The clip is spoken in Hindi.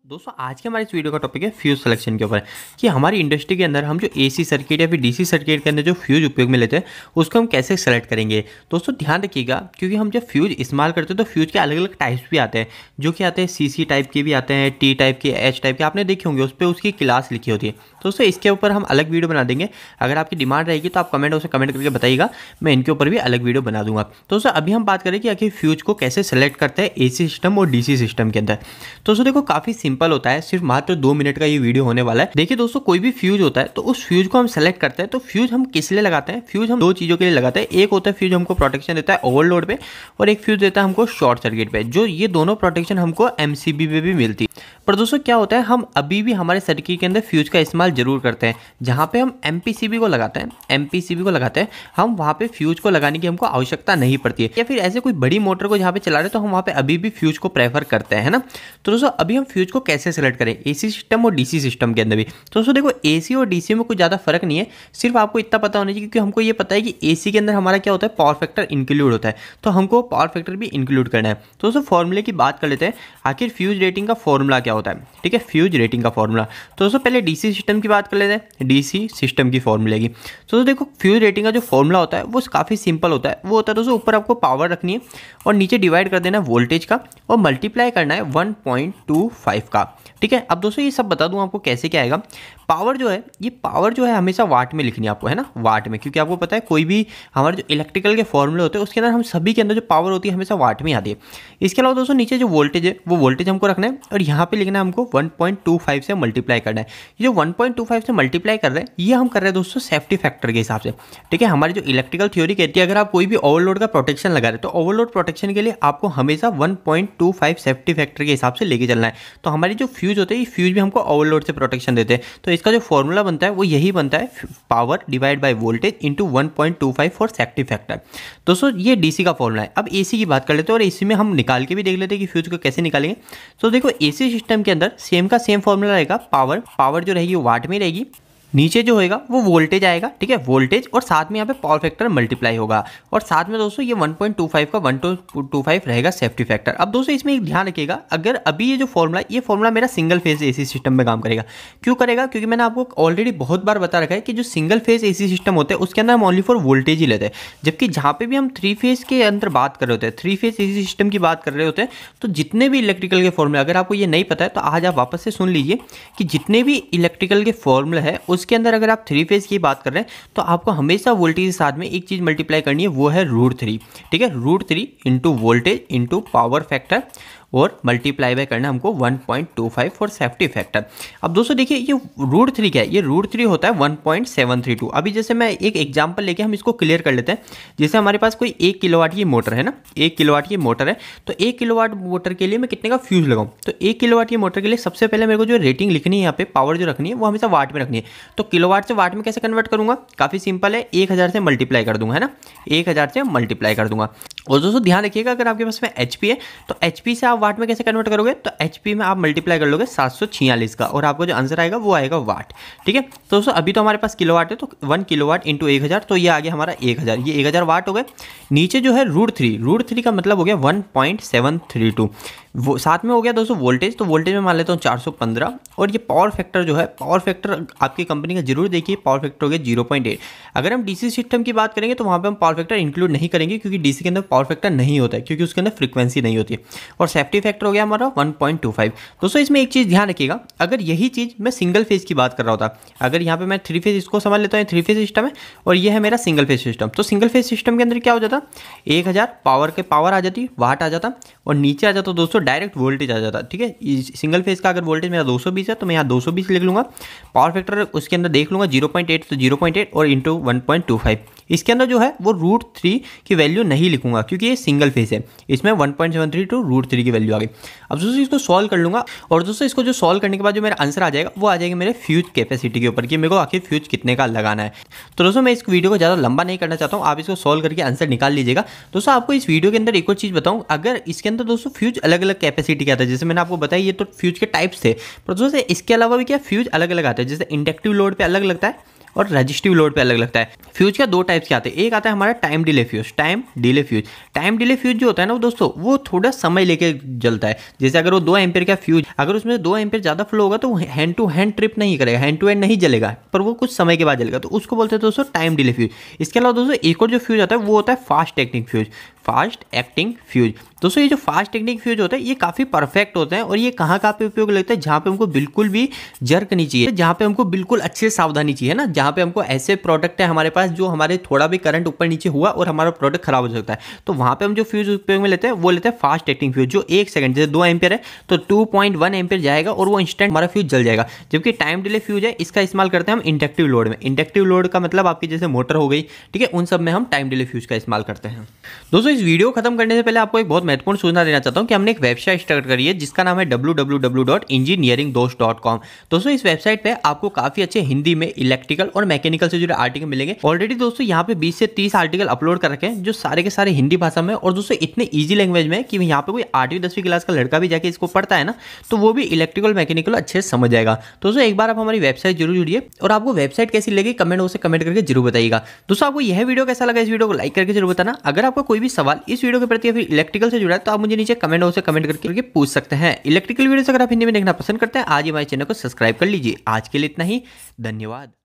दोस्तों आज के हमारे इस वीडियो का टॉपिक है फ्यूज सिलेक्शन के ऊपर कि हमारी इंडस्ट्री के अंदर हम जो एसी सर्किट या फिर डीसी सर्किट के अंदर जो फ्यूज उपयोग में लेते हैं उसको हम कैसे सेलेक्ट करेंगे। दोस्तों ध्यान रखिएगा क्योंकि हम जब फ्यूज इस्तेमाल करते हैं तो फ्यूज के अलग अलग टाइप्स भी आते हैं, जो कि आते हैं सीसी टाइप के भी आते हैं, टी टाइप के, एच टाइप के, आपने देखे होंगे उस पर उसकी क्लास लिखी होती है। दोस्तों इसके ऊपर हम अलग वीडियो बना देंगे, अगर आपकी डिमांड रहेगी तो आप कमेंट बॉक्स में कमेंट करके बताइएगा, मैं इनके ऊपर भी अलग वीडियो बना दूंगा। तो दोस्तों अभी हम बात करें कि आखिर फ्यूज को कैसे सेलेक्ट करते हैं एसी सिस्टम और डीसी सिस्टम के अंदर। तो दोस्तों देखो काफी सिंपल होता है, सिर्फ मात्र 2 मिनट का ये वीडियो होने वाला है। देखिए दोस्तों कोई भी फ्यूज होता है तो उस फ्यूज को हम सेलेक्ट करते हैं। तो फ्यूज हम किस लिए लगाते हैं? फ्यूज हम दो चीजों के लिए लगाते हैं। एक होता है फ्यूज हमको प्रोटेक्शन देता है ओवरलोड पे, और एक फ्यूज देता है हमको शॉर्ट सर्किट पे। जो ये दोनों प्रोटेक्शन हमको एमसीबी पे भी मिलती है। पर दोस्तों क्या होता है, हम अभी भी हमारे सर्किट के अंदर फ्यूज का इस्तेमाल जरूर करते हैं। जहां पे हम एमपीसीबी को लगाते हैं, हम वहां पे फ्यूज को लगाने की हमको आवश्यकता नहीं पड़ती है। या फिर ऐसे कोई बड़ी मोटर को जहां पे चला रहे हैं तो हम वहां पे अभी भी फ्यूज को प्रेफर करते हैं, है ना। तो दोस्तों अभी हम फ्यूज को कैसे सेलेक्ट करें एसी सिस्टम और डीसी सिस्टम के अंदर भी। तो दोस्तों देखो एसी और डीसी में कोई ज़्यादा फर्क नहीं है, सिर्फ आपको इतना पता होना चाहिए क्योंकि हमको ये पता है कि एसी के अंदर हमारा क्या होता है, पावर फैक्टर इंक्लूड होता है, तो हमको पावर फैक्टर भी इंक्लूड करना है। तो दोस्तों फॉर्मूले की बात कर लेते हैं, आखिर फ्यूज रेटिंग का फॉर्मूला क्या होता है। ठीक है, फ्यूज रेटिंग का फॉर्मूला। तो दोस्तों पहले डीसी सिस्टम की बात कर लेते हैं, डीसी सिस्टम की फॉर्मूले की। तो दोस्तों देखो फ्यूज रेटिंग का जो फॉर्मूला होता है वो काफ़ी सिंपल होता है। वो होता है दोस्तों ऊपर आपको पावर रखनी है और नीचे डिवाइड कर देना है वोल्टेज का और मल्टीप्लाई करना है 1.25 का। ठीक है, अब दोस्तों ये सब बता दूं आपको कैसे क्या आएगा। पावर जो है हमेशा वाट में लिखनी है आपको, है ना, वाट में, क्योंकि आपको पता है कोई भी हमारे जो इलेक्ट्रिकल के फॉर्मूले होते हैं उसके अंदर हम सभी के अंदर जो पावर होती है हमेशा वाट में आती है। इसके अलावा दोस्तों नीचे जो वोल्टेज है वो वोल्टेज हमको रखना है और यहाँ पे लिखना है हमको 1.25 से मल्टीप्लाई करना है। ये जो 1.25 से मल्टीप्लाई कर रहे हैं ये हम कर रहे हैं दोस्तों सेफ्टी फैक्टर के हिसाब से। ठीक है, हमारी जो इलेक्ट्रिकल थ्योरी कहती है अगर आप कोई भी ओवरलोड का प्रोटेक्शन लगा रहे हैं तो ओवरलोड प्रोटेक्शन के लिए आपको हमेशा 1.25 सेफ्टी फैक्टर के हिसाब से लेके चलना है। तो हमारी जो फ्यूज होते हैं ये फ्यूज भी हमको ओवरलोड से प्रोटेक्शन देते हैं। तो इसका जो फॉर्मूला बनता है वो यही बनता है, power divide by voltage into 1.25 for safety factor. दोस्तों ये डीसी का फॉर्मूला है। अब एसी की बात कर लेते हैं और एसी में हम निकाल के भी देख लेते हैं कि फ्यूज को कैसे निकालेंगे। तो देखो एसी सिस्टम के अंदर सेम का सेम फॉर्मूला रहेगा, पावर जो रहेगी वाट में रहेगी, नीचे जो होएगा वो वोल्टेज आएगा। ठीक है, वोल्टेज और साथ में यहाँ पे पावर फैक्टर मल्टीप्लाई होगा और साथ में दोस्तों ये 1.25 का 1.25 रहेगा सेफ्टी फैक्टर। अब दोस्तों इसमें एक ध्यान रखिएगा, अगर अभी ये फॉर्मूला मेरा सिंगल फेज एसी सिस्टम में काम करेगा। क्यों करेगा? क्योंकि मैंने आपको ऑलरेडी बहुत बार बता रखा है कि जो सिंगल फेज एसी सिस्टम होते हैं उसके अंदर हम ओनली फॉर वोल्टेज ही लेते हैं, जबकि जहाँ पे भी हम 3 फेज के अंदर बात कर रहे होते हैं, 3 फेज एसी सिस्टम की बात कर रहे होते हैं, तो जितने भी इलेक्ट्रिकल के फॉर्मूले, अगर आपको ये नहीं पता है तो आज आप वापस से सुन लीजिए कि जितने भी इलेक्ट्रिकल के फॉर्मूले है उसके अंदर अगर आप 3 फेज की बात कर रहे हैं तो आपको हमेशा वोल्टेज के साथ में एक चीज मल्टीप्लाई करनी है, वो है √3। ठीक है, √3 into voltage into power factor और मल्टीप्लाई बाय करना हमको 1.25 फॉर सेफ्टी फैक्टर। अब दोस्तों देखिए ये √3 क्या है, ये √3 होता है 1.732। अभी जैसे मैं एक एग्जांपल लेके हम इसको क्लियर कर लेते हैं। जैसे हमारे पास कोई 1 किलोवाट की मोटर है ना, 1 किलोवाट की मोटर है, तो 1 किलोवाट मोटर के लिए मैं कितने का फ्यूज लगाऊं? तो 1 किलोवाट की मोटर के लिए सबसे पहले मेरे को जो रेटिंग लिखनी है, यहाँ पे पावर जो रखनी है वो हमेशा वाट में रखनी है। तो किलोवाट से वाट में कैसे कन्वर्ट करूंगा? काफी सिंपल है, 1000 से मल्टीप्लाई कर दूंगा, है ना, 1000 से मल्टीप्लाई कर दूंगा। और दोस्तों ध्यान रखिएगा अगर आपके पास में एचपी है तो एचपी से आप वाट में कैसे कन्वर्ट करोगे? तो एचपी में आप मल्टीप्लाई कर लोगे 746 का और आपको जो आंसर आएगा वो आएगा वाट। ठीक है, तो दोस्तों अभी तो हमारे पास किलोवाट है तो 1 किलोवाट इंटू 1000, तो ये आ गया हमारा 1000, ये 1000 वाट हो गए। नीचे जो है √3 का मतलब हो गया 1.732, वो साथ में हो गया दोस्तों वोल्टेज, तो वोल्टेज में मान लेता हूँ 415। और ये पावर फैक्टर जो है, पावर फैक्टर आपकी कंपनी का जरूर देखिए, पावर फैक्टर हो गया 0.8। अगर हम डीसी सिस्टम की बात करेंगे तो वहाँ पे हम पावर फैक्टर इंक्लूड नहीं करेंगे क्योंकि डीसी के अंदर पावर फैक्टर नहीं होता है, क्योंकि उसके अंदर फ्रीक्वेंसी नहीं होती है। और सेफ्टी फैक्टर हो गया हमारा 1.25। दोस्तों इसमें एक चीज़ ध्यान रखिएगा, अगर यही चीज़ मैं सिंगल फेज की बात कर रहा होता, अगर यहाँ पे मैं 3 फेज इसको समझ लेता हूँ, 3 फेज सिस्टम है और ये है मेरा सिंगल फेज सिस्टम, तो सिंगल फेज सिस्टम के अंदर क्या हो जाता, 1000 पावर आ जाती, वाट आ जाता और नीचे आ जाता दोस्तों डायरेक्ट वोल्टेज आ जाता। ठीक है, सिंगल फेज का अगर वोल्टेज मेरा 220 है तो मैं यहाँ 220 लिख लूंगा, पावर फैक्टर उसके अंदर देख लूंगा 0.8 तो 0.8 और इंटू 1.25। इसके अंदर जो है वो √3 की वैल्यू नहीं लिखूंगा क्योंकि ये सिंगल फेज है, इसमें 1.73 टू √3 की वैल्यू आ गई। अब दोस्तों इसको सॉल्व कर लूंगा और दोस्तों इसको जो सॉल्व करने के बाद जो मेरा आंसर आ जाएगा वो आ जाएगा मेरे फ्यूज कैपेसिटी के ऊपर कि मेरे को आखिर फ्यूज कितने का लगाना है। तो दोस्तों मैं इस वीडियो को ज़्यादा लंबा नहीं करना चाहता हूँ, आप इसको सॉल्व करके आंसर निकाल लीजिएगा। दोस्तों आपको इस वीडियो के अंदर एक और चीज़ बताऊँ, अगर इसके अंदर दोस्तों फ्यूज अलग अलग कैपेसिटी का आता है, जैसे मैंने आपको बताया ये तो फ्यूज के टाइप्स थे, पर दोस्तों इसके अलावा भी क्या फ्यूज अलग अलग आता है। जैसे इंडक्टिव लोड पे अलग लगता है, और रजिस्टिव लोड पे अलग लगता है। फ्यूज का दो टाइप्स के आते हैं, एक आता है हमारा time delay fuse. Time delay fuse जो होता है ना दोस्तों, वो थोड़ा समय लेके जलता है। जैसे अगर वो 2 एम्पियर का फ्यूज, अगर उसमें 2 एम्पियर ज़्यादा फ्लो होगा तो वो हैंड टू हैंड ट्रिप नहीं करेगा, हैंड टू हैंड नहीं जलेगा, पर वो कुछ समय के बाद जलेगा, तो उसको बोलते हैं दोस्तों टाइम डिले फ्यूज। इसके अलावा दोस्तों एक और जो फ्यूज आता है वो होता है fast acting fuse. Fast acting fuse दोस्तों, ये जो फास्ट एक्टिंग फ्यूज होता है ये काफ़ी परफेक्ट होते हैं, और ये कहाँ पे उपयोग लगता है, जहाँ पे हमको बिल्कुल भी जर्क नहीं चाहिए, जहाँ पे हमको बिल्कुल अच्छे सावधानी चाहिए ना, जहाँ पे हमको ऐसे प्रोडक्ट है हमारे पास जो हमारे थोड़ा भी करंट ऊपर नीचे हुआ और हमारा प्रोडक्ट खराब हो सकता है, तो वहाँ पे हम जो फ्यूज उपयोग में लेते हैं वो लेते हैं फास्ट एक्टिंग फ्यूज, जो 1 सेकंड, जैसे 2 एम्पियर है तो 2.1 एम्पियर जाएगा और वो इंस्टेंट हमारा फ्यूज जल जाएगा। जबकि टाइम डिले फ्यूज है, इसका इस्तेमाल करते हैं हम इंडक्टिव लोड में। इंडक्टिव लोड का मतलब आपकी जैसे मोटर हो गई, ठीक है, उन सब में हम टाइम डिले फ्यूज का इस्तेमाल करते हैं। दोस्तों इस वीडियो खत्म करने से पहले आपको एक बहुत महत्वपूर्ण सूचना देना चाहता हूं कि हमने एक वेबसाइट स्टार्ट करी है जिसका नाम है www.engineeringdost.com। दोस्तों इस वेबसाइट पे आपको काफी अच्छे हिंदी में इलेक्ट्रिकल और मैकेनिकल से जुड़े आर्टिकल मिलेंगे। ऑलरेडी दोस्तों यहाँ पे 20 से 30 आर्टिकल अपलोड कर रखे हैं जो सारे के सारे हिंदी भाषा में, और दोस्तों इतने ईजी लैंग्वेज में कि यहाँ पे कोई 8वीं 10वीं क्लास का लड़का भी जाके इसको पढ़ता है ना, तो वो भी इलेक्ट्रिकल मैकेनिकल अच्छे से समझ जाएगा। दोस्तों एक बार आप हमारी वेबसाइट जरूर जुड़िए, और आपको वेबसाइट कैसी लगी कमेंट बॉक्स में कमेंट करके जरूर बताइएगा। दोस्तों आपको यह वीडियो कैसा लगा, इस वीडियो को लाइक करके जरूर बताना। अगर आपका कोई भी सवाल इस वीडियो के प्रति या फिर इलेक्ट्रिकल से जुड़ा है तो आप मुझे नीचे कमेंट बॉक्स में कमेंट करके पूछ सकते हैं। इलेक्ट्रिकल वीडियोस अगर आप हिंदी में देखना पसंद करते हैं आज ही हमारे चैनल को सब्सक्राइब कर लीजिए। आज के लिए इतना ही, धन्यवाद।